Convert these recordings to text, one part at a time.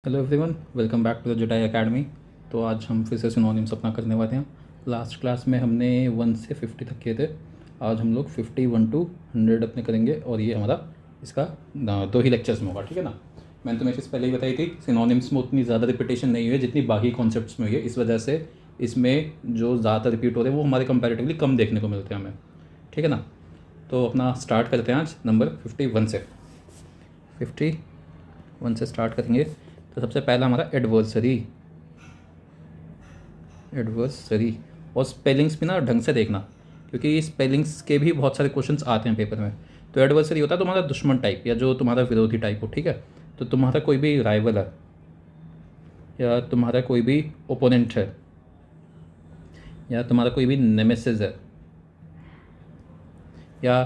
Hello everyone, welcome back to the जुटाई academy. तो आज हम फिर से सिनोनिम्स अपना करने वाले हैं। लास्ट क्लास में हमने 1 से 50 तक किए थे। आज हम लोग 51 टू 100 अपने करेंगे और ये हमारा इसका 2 ही लेक्चर्स में होगा, ठीक है ना। मैंने तुम्हें चीज़ पहले ही बताई थी, सिनोनिम्स में उतनी ज़्यादा रिपीटेशन नहीं हुई है जितनी बाकी कॉन्सेप्ट्स में हुई है। इस वजह से इसमें जो ज़्यादा रिपीट हो रहे हैं वो हमारे कंपैरेटिवली कम देखने को मिलते हैं हमें, ठीक है ना। तो अपना स्टार्ट करते हैं आज नंबर 51 से। 51 से स्टार्ट करेंगे। तो सबसे पहला हमारा एडवर्सरी। और स्पेलिंग्स भी ना ढंग से देखना, क्योंकि स्पेलिंग्स के भी बहुत सारे क्वेश्चंस आते हैं पेपर में। तो एडवर्सरी होता है तुम्हारा दुश्मन टाइप या जो तुम्हारा विरोधी टाइप हो, ठीक है। तो तुम्हारा कोई भी राइवल है या तुम्हारा कोई भी ओपोनेंट है या तुम्हारा कोई भी नेमेसिस है या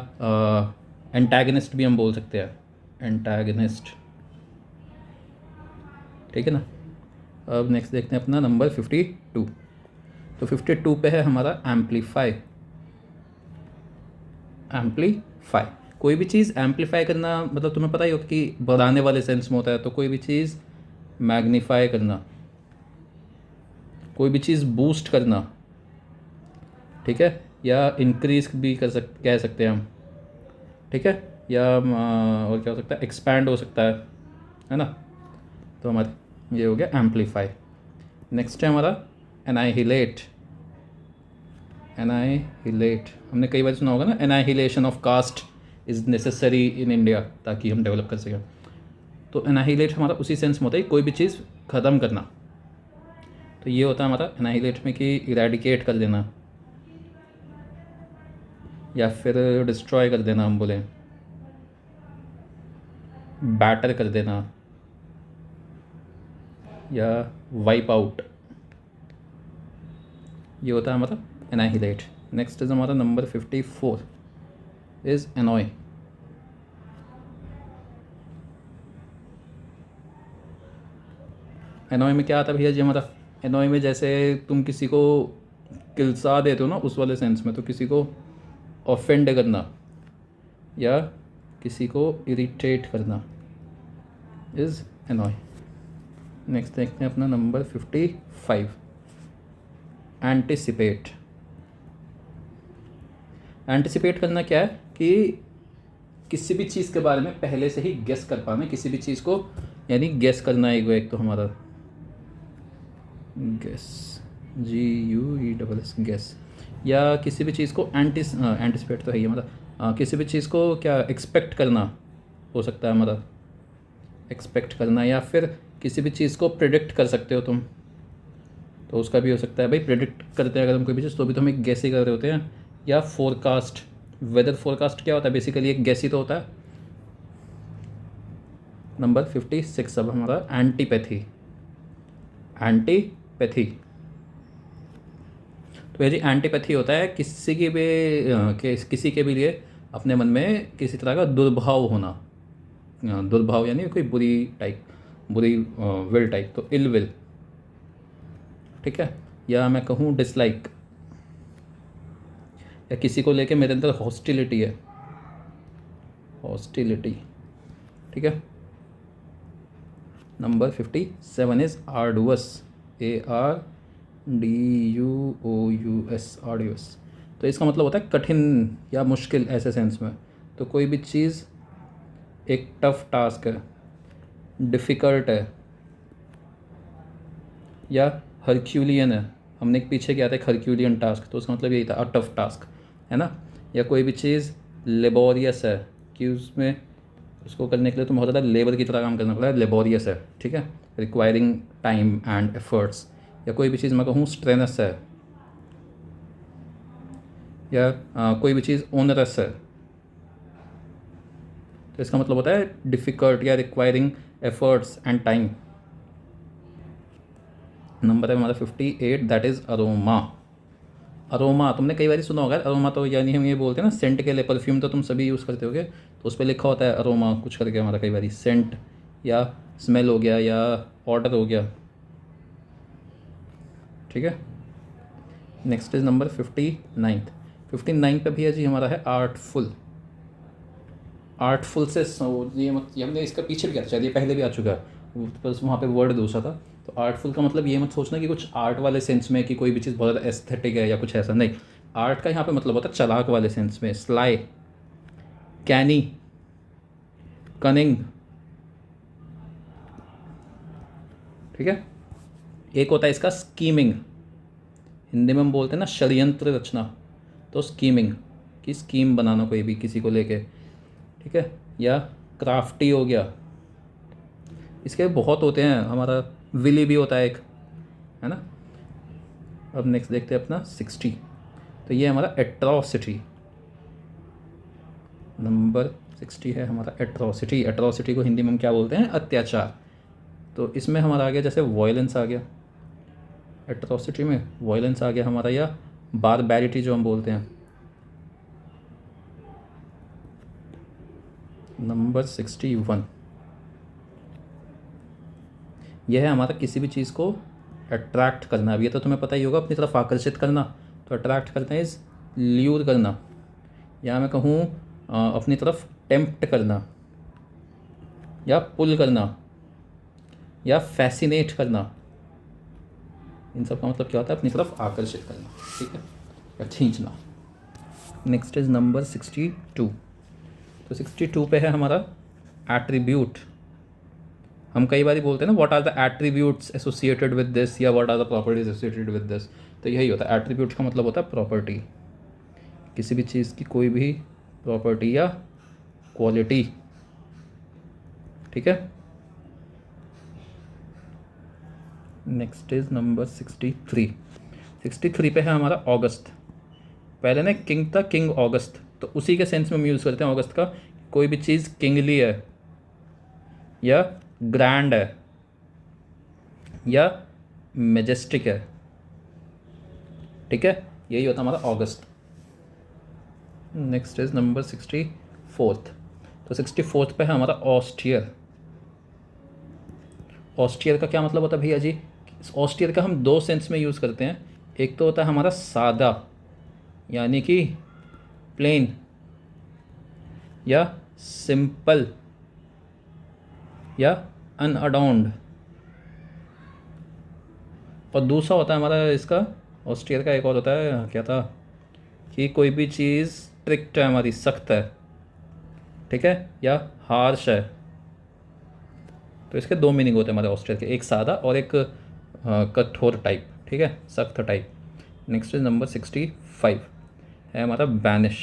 एंटागनिस्ट भी हम बोल सकते हैं, एंटागनिस्ट, ठीक है ना। अब नेक्स्ट देखते हैं अपना नंबर 52। तो 52 पे है हमारा एम्पलीफाई। कोई भी चीज़ एम्पलीफाई करना मतलब तुम्हें पता ही हो कि बढ़ाने वाले सेंस में होता है। तो कोई भी चीज़ मैग्नीफाई करना, कोई भी चीज़ बूस्ट करना, ठीक है, या इंक्रीज भी कह सकते हैं हम, ठीक है। या और क्या हो सकता है, एक्सपैंड हो सकता है ना। तो हमारा ये हो गया एम्पलीफाई। नेक्स्ट है हमारा एनाहिलेट। हमने कई बार सुना होगा ना, annihilation of caste is necessary in India, ताकि हम डेवलप कर सकें। तो एनाहिलेट हमारा उसी सेंस में होता है कोई भी चीज़ ख़त्म करना। तो ये होता है हमारा एनाहिलेट में कि इरेडिकेट कर देना या फिर डिस्ट्रॉय कर देना, हम बोलें बैटर कर देना या वाइप आउट, ये होता है हमारा एनाहिलेट। नेक्स्ट इज हमारा नंबर 54 इज़ एनॉय। एनॉय में क्या आता है भैया जी हमारा, एनॉय में जैसे तुम किसी को किलसा देते हो ना, उस वाले सेंस में। तो किसी को ऑफेंड करना या किसी को इरिटेट करना इज़ एनॉय। नेक्स्ट देखते हैं अपना नंबर 55 एंटिसिपेट। एंटिसिपेट करना क्या है कि किसी भी चीज़ के बारे में पहले से ही गेस कर पाना, किसी भी चीज़ को, यानी गेस करना एक तो हमारा गेस, GUES गेस। या किसी भी चीज़ को एंटिसिपेट तो है ही हमारा, किसी भी चीज़ को क्या एक्सपेक्ट करना हो सकता है हमारा, एक्सपेक्ट करना। या फिर किसी भी चीज़ को प्रिडिक्ट कर सकते हो तुम, तो उसका भी हो सकता है भाई। प्रिडिक्ट करते हैं अगर हम कोई भी चीज़, तो भी तो हम एक गेस ही कर रहे होते हैं। या फोरकास्ट, वेदर फोरकास्ट क्या होता है, बेसिकली एक गेस ही तो होता है। नंबर 56 अब हमारा एंटीपैथी। तो ये जी एंटीपैथी होता है किसी की भी किसी के भी लिए अपने मन में किसी तरह का दुर्भाव होना। दुर्भाव यानी कोई बुरी विल टाइप, तो इल विल, ठीक है। या मैं कहूँ डिसलाइक, या किसी को लेके मेरे अंदर हॉस्टिलिटी है, ठीक है। Number 57 is arduous, ARDUOUS, arduous. तो इसका मतलब होता है कठिन या मुश्किल, ऐसे सेंस में। तो कोई भी चीज़ एक टफ टास्क है, डिफ़िकल्ट है, या हरक्यूलियन है। हमने एक पीछे किया था एक हरक्यूलियन टास्क, तो उसका मतलब यही था, अ टफ टास्क, है ना। या कोई भी चीज़ लेबोरियस है, कि उसमें उसको करने के लिए तो बहुत ज़्यादा लेबर की तरह काम करना पड़ता है, लेबोरियस है, ठीक है, रिक्वायरिंग टाइम एंड एफर्ट्स। या कोई भी चीज़ मैं कहूँ स्ट्रेनस है, या कोई भी चीज़ ओनरस है, तो इसका मतलब होता है डिफ़िकल्ट या requiring efforts and time. Number है हमारा 58, दैट इज़ अरोमा। तुमने कई बार सुना होगा अरोमा, तो यानी हम ये बोलते हैं ना सेंट के लिए, परफ्यूम तो तुम सभी यूज़ करते होगे, तो उस पर लिखा होता है अरोमा कुछ करके हमारा, कई बार सेंट या स्मेल हो गया या ऑर्डर हो गया, ठीक है। नेक्स्ट इज नंबर 59 पे भी है जी हमारा है आर्टफुल। से ये हमने इसका पीछे भी किया था शायद, ये पहले भी आ चुका है। बस वहाँ पे वर्ड दूसरा था। तो आर्टफुल का मतलब ये मत सोचना कि कुछ आर्ट वाले सेंस में कि कोई भी चीज़ बहुत ज़्यादा एस्थेटिक है या कुछ ऐसा, नहीं। आर्ट का यहाँ पे मतलब होता है चालाक वाले सेंस में, स्लाई, कैनी, कनिंग, ठीक है। एक होता है इसका स्कीमिंग, हिंदी में हम बोलते हैं ना षड्यंत्र रचना, तो स्कीमिंग की स्कीम बनाना कोई भी किसी को लेके, ठीक है। या क्राफ्टी हो गया, इसके बहुत होते हैं, हमारा विली भी होता है एक, है ना। अब नेक्स्ट देखते हैं अपना 60। तो ये हमारा एट्रॉसिटी, नंबर 60 है हमारा एट्रॉसिटी। एट्रॉसिटी को हिंदी में हम क्या बोलते हैं, अत्याचार। तो इसमें हमारा आ गया जैसे वॉयलेंस आ गया, एट्रॉसिटी में वॉयलेंस आ गया हमारा, या बारबैरिटी जो हम बोलते हैं। नंबर 61, यह है हमारा किसी भी चीज़ को अट्रैक्ट करना। अब ये तो तुम्हें पता ही होगा, अपनी तरफ आकर्षित करना। तो अट्रैक्ट करना इज़ ल्यूर करना, या मैं कहूँ अपनी तरफ टेम्प्ट करना, या पुल करना, या फैसिनेट करना। इन सब का मतलब क्या होता है, अपनी तरफ आकर्षित करना, ठीक है, या खींचना। Next is number 62। तो 62 पे है हमारा एट्रीब्यूट। हम कई बार बोलते हैं ना what are the attributes associated with this, या what are the properties associated with this. तो यही होता है, एट्रीब्यूट का मतलब होता है प्रॉपर्टी, किसी भी चीज़ की कोई भी प्रॉपर्टी या क्वालिटी, ठीक है। Next is number 63। 63 पे है हमारा ऑगस्ट। पहले ना किंग था, किंग ऑगस्ट, तो उसी के सेंस में हम यूज़ करते हैं ऑगस्ट का। कोई भी चीज़ किंगली है, या ग्रैंड है, या मेजेस्टिक है, ठीक है। यही होता है हमारा ऑगस्ट। Next is number 64। तो 64 पे है हमारा ऑस्टियर। ऑस्टियर का क्या मतलब होता है भैया जी, ऑस्टियर का हम दो सेंस में यूज़ करते हैं। एक तो होता है हमारा सादा, यानी कि प्लेन या सिंपल या अनअडॉर्न्ड, और दूसरा होता है हमारा इसका ऑस्टियर का एक और होता है, क्या था, कि कोई भी चीज़ स्ट्रिक्ट है, हमारी सख्त है, ठीक है, या हार्श है। तो इसके दो मीनिंग होते हैं हमारे ऑस्टियर के, एक सादा और एक कठोर टाइप, ठीक है, सख्त टाइप। नेक्स्ट इज नंबर 65 है हमारा बैनिश।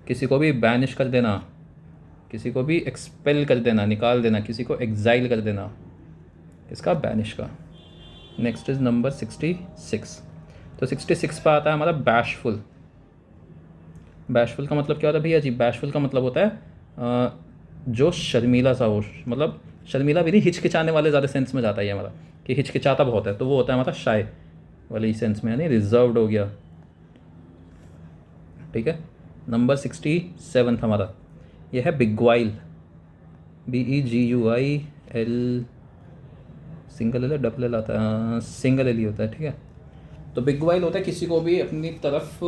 किसी को भी बैनिश कर देना, किसी को भी एक्सपेल कर देना, निकाल देना, किसी को एग्जाइल कर देना, इसका बैनिश का। Next is number 66। तो 66 पर आता है हमारा बैशफुल। बैशफुल का मतलब क्या होता है भैया जी, बैशफुल का मतलब होता है जो शर्मीला सा हो, मतलब शर्मीला भी नहीं, हिचकिचाने वाले ज़्यादा सेंस में जाता है ये हमारा, कि हिचकिचाता बहुत है, तो वो होता है हमारा शाय वाले सेंस में, यानी रिजर्व्ड हो गया, ठीक है। नंबर 67 हमारा यह है बिगवाइल, BEGUIL, single L double L आता है, सिंगल एल ही होता है, ठीक है। तो बिगवाइल होता है किसी को भी अपनी तरफ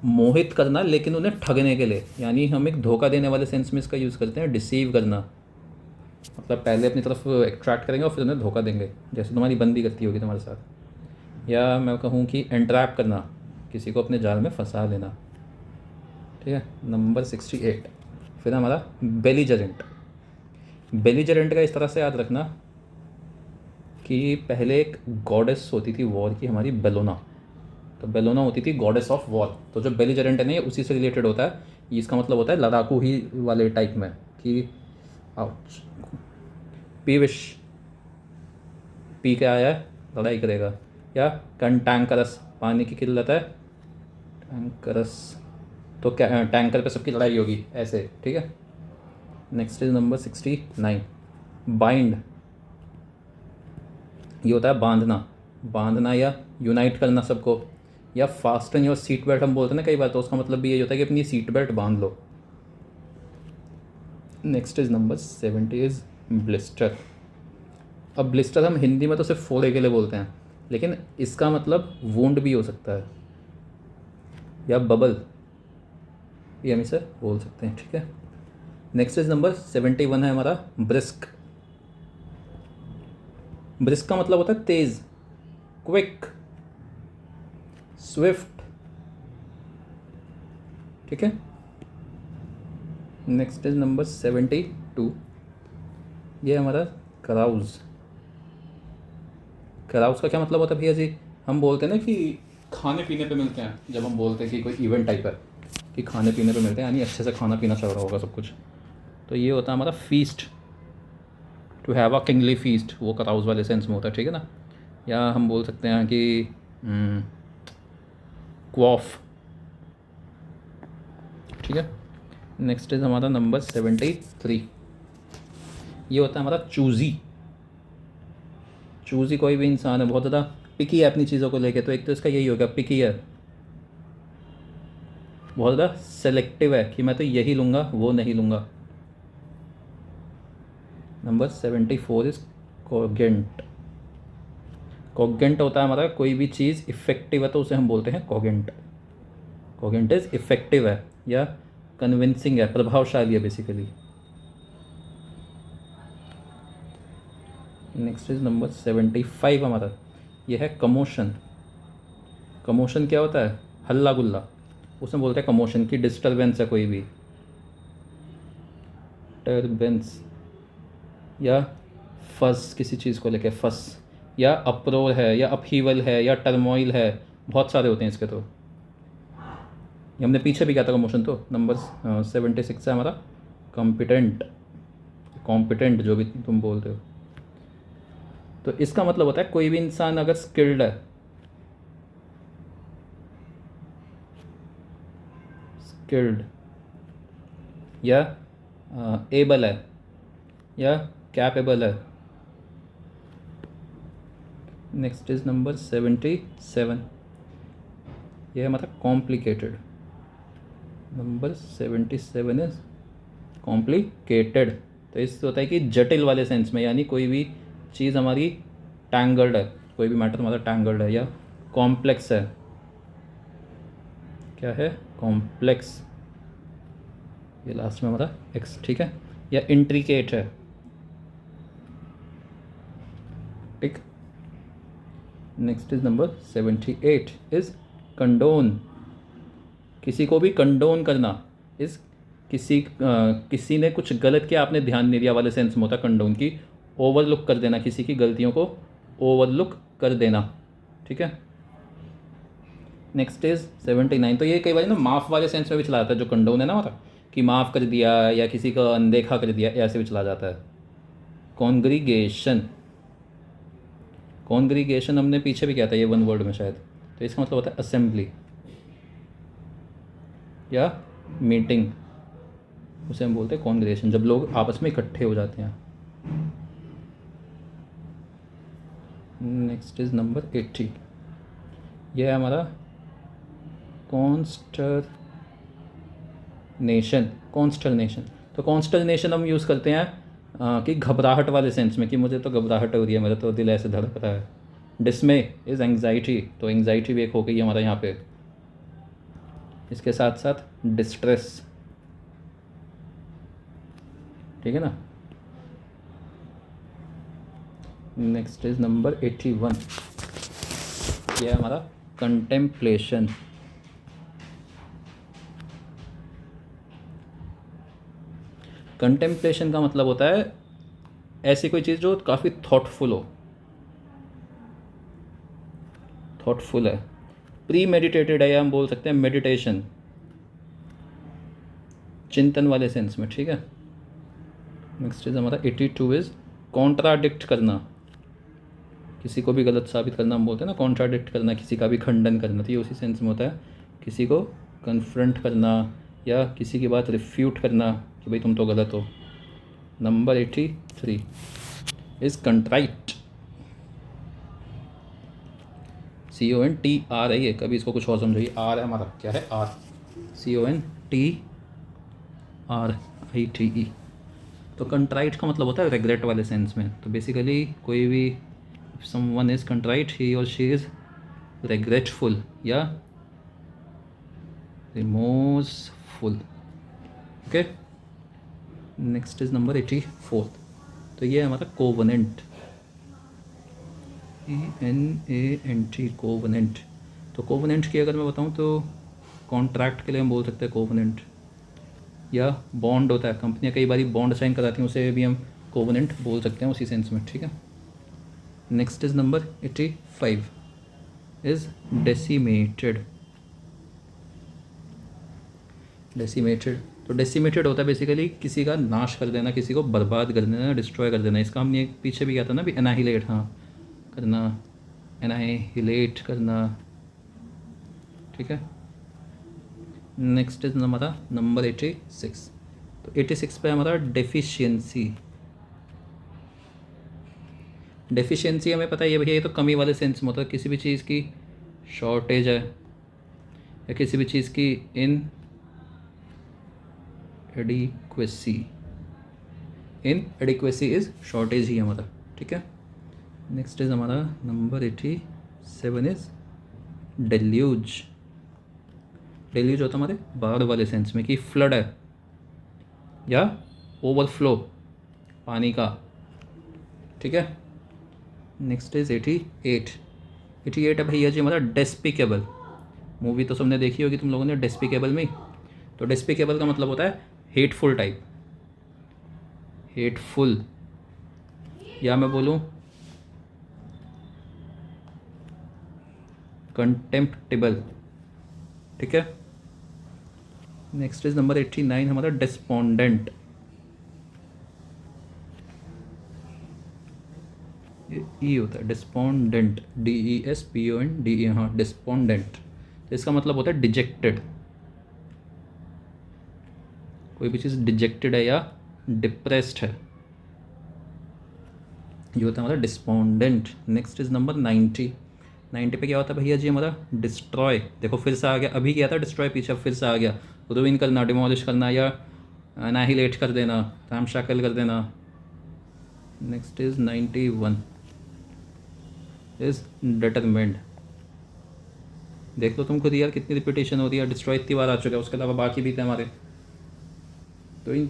मोहित करना, लेकिन उन्हें ठगने के लिए, यानी हम एक धोखा देने वाले सेंस में इसका यूज़ करते हैं, डिसीव करना। मतलब पहले अपनी तरफ अट्रैक्ट करेंगे और फिर उन्हें धोखा देंगे, जैसे तुम्हारी बंदी करती होगी तुम्हारे साथ। या मैं कहूँ कि एंट्रैप करना, किसी को अपने जाल में फंसा लेना, ठीक है। नंबर 68 फिर हमारा बेलीजरेंट। बेलीजरेंट का इस तरह से याद रखना कि पहले एक गॉडेस होती थी वॉर की, हमारी बेलोना। तो बेलोना होती थी गॉडेस ऑफ वॉर। तो जो बेलीजरेंट है ना, ये उसी से रिलेटेड होता है। ये इसका मतलब होता है लड़ाकू ही वाले टाइप में, कि आउच, पीविश, पी के आया है लड़ाई करेगा। या कंटैंकरस, पानी की किल्लत है, टैंकरस, तो क्या टैंकर पे सबकी लड़ाई होगी ऐसे, ठीक है। Next is number 69 bind. ये होता है बांधना, बांधना या यूनाइट करना सबको। या फास्टन योर सीट बेल्ट हम बोलते हैं ना कई बार, तो उसका मतलब भी यही होता है कि अपनी सीट बेल्ट बांध लो। Next is number 70 is blister. अब ब्लिस्टर हम हिंदी में तो सिर्फ फोड़े के लिए बोलते हैं, लेकिन इसका मतलब वुंड भी हो सकता है, या बबल भी हम इसे बोल सकते हैं, ठीक है। नेक्स्ट इज नंबर 71 है हमारा ब्रिस्क। ब्रिस्क का मतलब होता है तेज़, क्विक, स्विफ्ट। ठीक है, नेक्स्ट इज नंबर 72। ये हमारा कराउज। कराउज का क्या मतलब होता है भैया जी? हम बोलते हैं ना कि खाने पीने पे मिलते हैं, जब हम बोलते हैं कि कोई इवेंट टाइप है कि खाने पीने पे मिलते हैं, यानी अच्छे से खाना पीना चल रहा होगा सब कुछ, तो ये होता है हमारा feast. To have a kingly feast, वो कराउज वाले सेंस में होता है, ठीक है ना। या हम बोल सकते हैं कि क्वॉफ। ठीक है, नेक्स्ट इज हमारा नंबर 73। ये होता है हमारा चूज़ी। चूज़ी कोई भी इंसान है, बहुत ज़्यादा पिकी है अपनी चीज़ों को लेके, तो एक तो इसका यही होगा, पिकी है, बहुत ज़्यादा सेलेक्टिव है कि मैं तो यही लूँगा वो नहीं लूँगा। Number 74 is कोगेंट। कोगेंट होता है हमारा कोई भी चीज़ इफ़ेक्टिव है तो उसे हम बोलते हैं कोगेंट। कोगेंट इज इफ़ेक्टिव है या कन्विंसिंग है, प्रभावशाली है बेसिकली। नेक्स्ट इज नंबर 75 हमारा, यह है कमोशन। कमोशन क्या होता है? हल्ला गुल्ला, उसमें बोलते हैं कमोशन की डिस्टरबेंस है, कोई भी टर्बेंस या फस, किसी चीज़ को लेके फस, या अप्रोर है, या अपहीवल है, या टर्मोइल है, बहुत सारे होते हैं इसके। तो ये हमने पीछे भी किया था कमोशन। तो नंबर 76 है हमारा कॉम्पिटेंट। कॉम्पिटेंट जो भी तुम बोलते हो, तो इसका मतलब होता है कोई भी इंसान अगर स्किल्ड है, स्किल्ड या एबल है या कैपेबल है। Next is number 77। यह है हमारा कॉम्प्लिकेटेड। Number 77 is complicated. तो इससे होता है कि जटिल वाले सेंस में, यानी कोई भी चीज़ हमारी टैंगल्ड है, कोई भी मैटर हमारा टैंगल्ड है या कॉम्प्लेक्स है। क्या है? कॉम्प्लेक्स। ये लास्ट में हमारा एक्स, ठीक है, या इंट्रिकेट है। ठीक, next is number 78 is condone. किसी को भी कंडोन करना इस किसी ने कुछ गलत किया, आपने ध्यान नहीं दिया वाले सेंस में होता है कंडोन की। ओवरलुक कर देना, किसी की गलतियों को ओवरलुक कर देना। ठीक है, नेक्स्ट इज 79। तो ये कई बार ना माफ़ वाले सेंस में भी चला जाता है, जो कंडोन है ना हमारा, कि माफ़ कर दिया या किसी का अनदेखा कर दिया, ऐसे भी चला जाता है। कॉन्ग्रीगेशन। कॉन्ग्रीगेशन हमने पीछे भी किया था ये वन वर्ड में शायद, तो इसका मतलब होता है असेंबली या मीटिंग, उसे हम बोलते हैं कॉन्ग्रेगेशन, जब लोग आपस में इकट्ठे हो जाते हैं। Next is number 80। यह है हमारा कॉन्स्टरनेशन। कॉन्स्टरनेशन, तो कॉन्स्टरनेशन हम यूज़ करते हैं कि घबराहट वाले सेंस में, कि मुझे तो घबराहट हो रही है, मेरा तो दिल ऐसे धड़क रहा है। डिसमे इज़ एंग्जाइटी, तो एंग्जाइटी भी एक हो गई हमारा यहाँ पे। इसके साथ साथ डिस्ट्रेस, ठीक है ना। Next is number 81। यह है हमारा कंटेम्पलेशन। कंटेम्पलेशन का मतलब होता है ऐसी कोई चीज़ जो काफ़ी थॉटफुल हो, थॉटफुल है, प्री मेडिटेटेड है, या हम बोल सकते हैं मेडिटेशन, चिंतन वाले सेंस में। ठीक है, नेक्स्ट इज हमारा 82 इज कॉन्ट्राडिक्ट करना। किसी को भी गलत साबित करना हम बोलते हैं ना, कॉन्ट्राडिक्ट करना, किसी का भी खंडन करना, तो ये उसी सेंस में होता है, किसी को कन्फ्रंट करना या किसी की बात रिफ्यूट करना कि भाई तुम तो गलत हो। Number 83 is कंट्राइट। CONTR है ये, कभी इसको कुछ और समझाइए। आर है हमारा, क्या है? R, CONTRITE। तो कंट्राइट का मतलब होता है रिग्रेट वाले सेंस में। तो बेसिकली कोई भी समवन इज़ कंट्राइट, ही और शी इज़ रिग्रेटफुल या remorseful. Okay, next is number 84। तो ये है हमारा कोवनेंट। COVENANT, covenant. तो कोवेनेंट की अगर मैं बताऊँ तो कॉन्ट्रैक्ट के लिए हम बोल सकते हैं कोवेनेंट, या बॉन्ड होता है, कंपनियाँ कई बार बॉन्ड साइन कराती हैं, उसे भी हम कोवेनेंट बोल सकते हैं उसी सेंस में, ठीक है। Next is number 85 is decimated. Decimated, तो डेसिमेटेड होता है बेसिकली किसी का नाश कर देना, किसी को बर्बाद कर देना, डिस्ट्रॉय कर देना। इसका हमने पीछे भी किया था ना भी एनाहिलेट, हाँ करना, एनाहिलेट करना, ठीक है। नेक्स्ट इज हमारा नंबर 86। तो 86 पे हमारा डेफिशिएंसी। डेफिशिएंसी हमें पता ही है भैया, ये तो कमी वाले सेंस में होता है, किसी भी चीज़ की शॉर्टेज है या किसी भी चीज़ की inadequacy. Inadequacy is shortage ही हमारा, ठीक है। नेक्स्ट इज हमारा नंबर 87 इज डेल्यूज। डेल्यूज होता है हमारे बाढ़ वाले सेंस में कि फ्लड है या ओवरफ्लो पानी का, ठीक है। Next is 88। 88 है भैया जी हमारा डेस्पिकेबल। मूवी तो सबने देखी होगी तुम लोगों ने डेस्पिकेबल में। तो डेस्पिकेबल का मतलब होता है हेटफुल टाइप, हेटफुल, या मैं बोलूँ कंटेम्प्टेबल, ठीक है। नेक्स्ट इज नंबर 89 हमारा डिस्पोंडेंट। ई होता है डिस्पोंडेंट, DESPONDE, हाँ डिस्पोंडेंट। तो इसका मतलब होता है डिजेक्टेड, कोई भी चीज़ डिजेक्टेड है या डिप्रेस्ड है, ये होता है हमारा डिस्पोंडेंट। Next is number 90। 90 पे क्या होता है भैया जी हमारा डिस्ट्रॉय। देखो फिर से आ गया, अभी क्या था डिस्ट्रॉय, पीछे फिर से आ गया रूइन करना, डिमोलिश करना या एनाहिलेट कर देना, रामशाकल कर देना। Next is 91 is determined. देख लो तुम खुद यार कितनी रिपीटेशन हो रही है, डिस्ट्रॉय इतनी बार आ चुका है, उसके अलावा बाकी भी थे हमारे। तो इन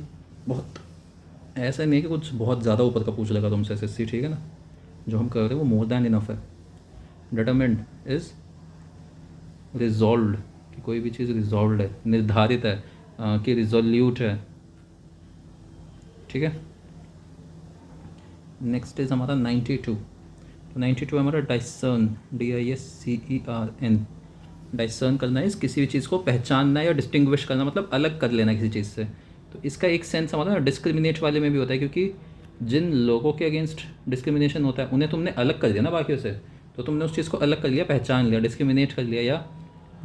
बहुत ऐसा नहीं कि कुछ बहुत ज़्यादा ऊपर का पूछ लगा तुमसे SSC, ठीक है ना। जो हम कर रहे हैं वो मोर दैन इनफ है। डिटरमिन्ड इज रिजॉल्व, कि कोई भी चीज़ रिजॉल्व है, निर्धारित है, कि रिजोल्यूट है, ठीक है। नेक्स्ट इज हमारा 92। तो 92 हमारा डाइसर्न, DISCERN। डाइसर्न करना है, किसी भी चीज़ को पहचानना या डिस्टिंग्विश करना, मतलब अलग कर लेना किसी चीज़ से। तो इसका एक सेंस हमारा डिस्क्रिमिनेट वाले में भी होता है, क्योंकि जिन लोगों के अगेंस्ट डिस्क्रिमिनेशन होता है उन्हें तुमने अलग कर दिया ना बाकियों से, तो तुमने उस चीज़ को अलग कर लिया, पहचान लिया, डिस्क्रिमिनेट कर लिया या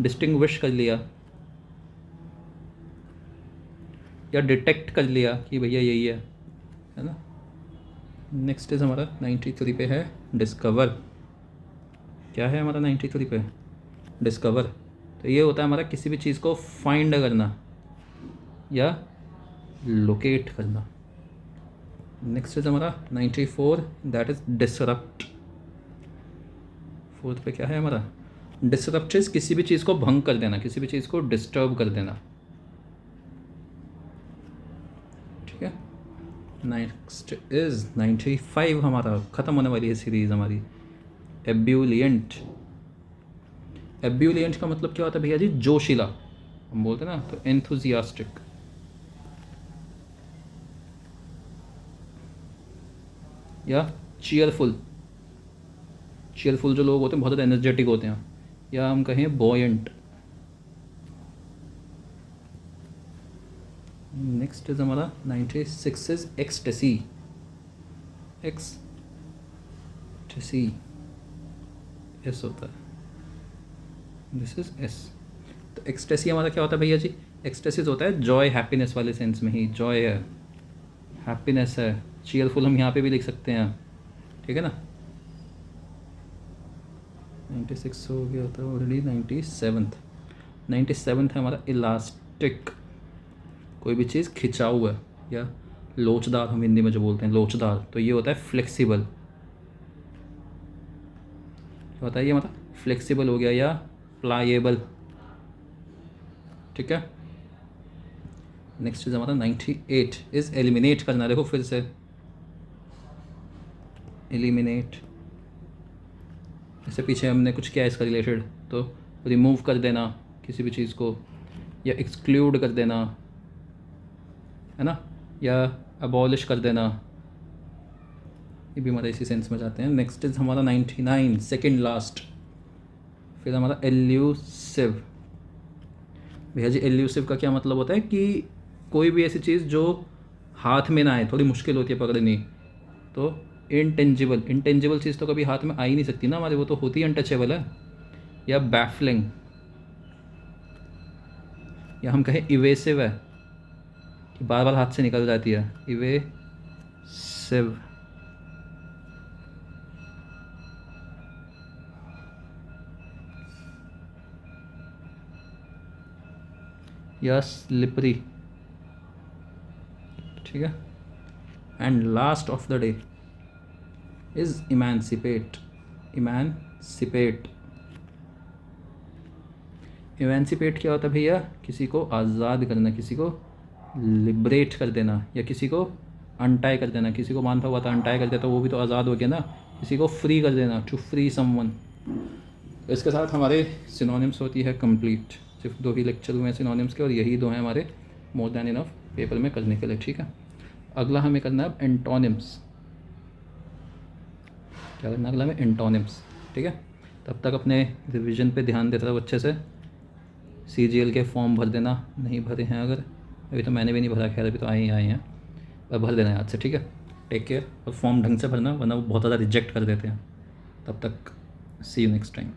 डिस्टिंग्विश कर लिया या डिटेक्ट कर लिया कि भैया यही है ना। नेक्स्ट इज हमारा 93 पे है डिस्कवर। क्या है हमारा 93 पे डिस्कवर। तो ये होता है हमारा किसी भी चीज़ को फाइंड करना या लोकेट करना। नेक्स्ट इज हमारा 94 दैट इज डिसरप्ट। फोर्थ पे क्या है हमारा डिसरप्ट इज किसी भी चीज़ को भंग कर देना, किसी भी चीज़ को डिस्टर्ब कर देना, ठीक है। नेक्स्ट इज 95 हमारा ख़त्म होने वाली है सीरीज़ हमारी, एब्यूलियंट। एब्यूलियंट का मतलब क्या होता है भैया जी जोशीला, हम बोलते हैं ना, तो एंथुजियास्टिक या चीयरफुल। चीयरफुल जो लोग होते हैं बहुत ज़्यादा एनर्जेटिक होते हैं, या हम कहें बॉयंट। नेक्स्ट इज हमारा 96 इज एक्सटेसी। एक्सटेसी एस होता है, दिस इज एस। तो एक्सटेसी हमारा क्या होता है भैया जी, एक्सटेसिस होता है जॉय, हैप्पीनेस वाले सेंस में ही, जॉय है, हैप्पीनेस है। चीयरफुल हम यहाँ पे भी लिख सकते हैं, ठीक है ना। 96 हो गया था ऑलरेडी। 97 है हमारा इलास्टिक, कोई भी चीज़ खिंचाऊ है या लोचदार, हम हिंदी में जो बोलते हैं लोचदार, तो ये होता है फ्लेक्सिबल। क्या होता है ये हमारा फ्लेक्सिबल हो गया या प्लाएबल, ठीक है। नेक्स्ट इज हमारा 98 इज एलिमिनेट करना। देखो फिर से एलिमिनेट इससे पीछे हमने कुछ किया इसका रिलेटेड, तो रिमूव कर देना किसी भी चीज़ को, या एक्सक्लूड कर देना, है ना, या अबॉलिश कर देना, ये भी हमारे इसी सेंस में जाते हैं। नेक्स्ट इज़ हमारा 99, सेकंड लास्ट, फिर हमारा एल्यूसिव। भैया जी एल्यूसिव का क्या मतलब होता है कि कोई भी ऐसी चीज़ जो हाथ में ना आए, थोड़ी मुश्किल होती है पकड़नी, तो इंटेंजिबल चीज़ तो कभी हाथ में आ ही नहीं सकती ना हमारे, वो तो होती है अनटचेबल है। या बैफलिंग, या हम कहें इवेसिव है कि बार बार हाथ से निकल जाती है, इवेसिव। या स्लिपरी, ठीक है। And last of the day is emancipate. Emancipate क्या होता है भैया? किसी को आज़ाद करना, किसी को लिबरेट कर देना, या किसी को अनटाई कर देना। किसी को बांधा हुआ था, अनटाई कर देता, वो भी तो आज़ाद हो गया ना। किसी को फ्री कर देना, टू फ्री समवन। इसके साथ हमारे सिनोनिम्स होती है कंप्लीट। सिर्फ 2 ही लेक्चर हुए हैं सिनोनिम्स के, और यही 2 हैं हमारे मोर देन इनफ पेपर में करने के लिए, ठीक है। अगला हमें करना है एंटोनिम्स। क्या करना है अगला में? एंटोनिम्स, ठीक है। तब तक अपने रिवीजन पे ध्यान देता रहो अच्छे से। CGL के फॉर्म भर देना, नहीं भरे हैं अगर, अभी तो मैंने भी नहीं भरा, खैर अभी तो आए हैं, पर भर देना याद से, ठीक है। टेक केयर, और फॉर्म ढंग से भरना, वरना वो बहुत ज़्यादा रिजेक्ट कर देते हैं। तब तक सी यू नेक्स्ट टाइम।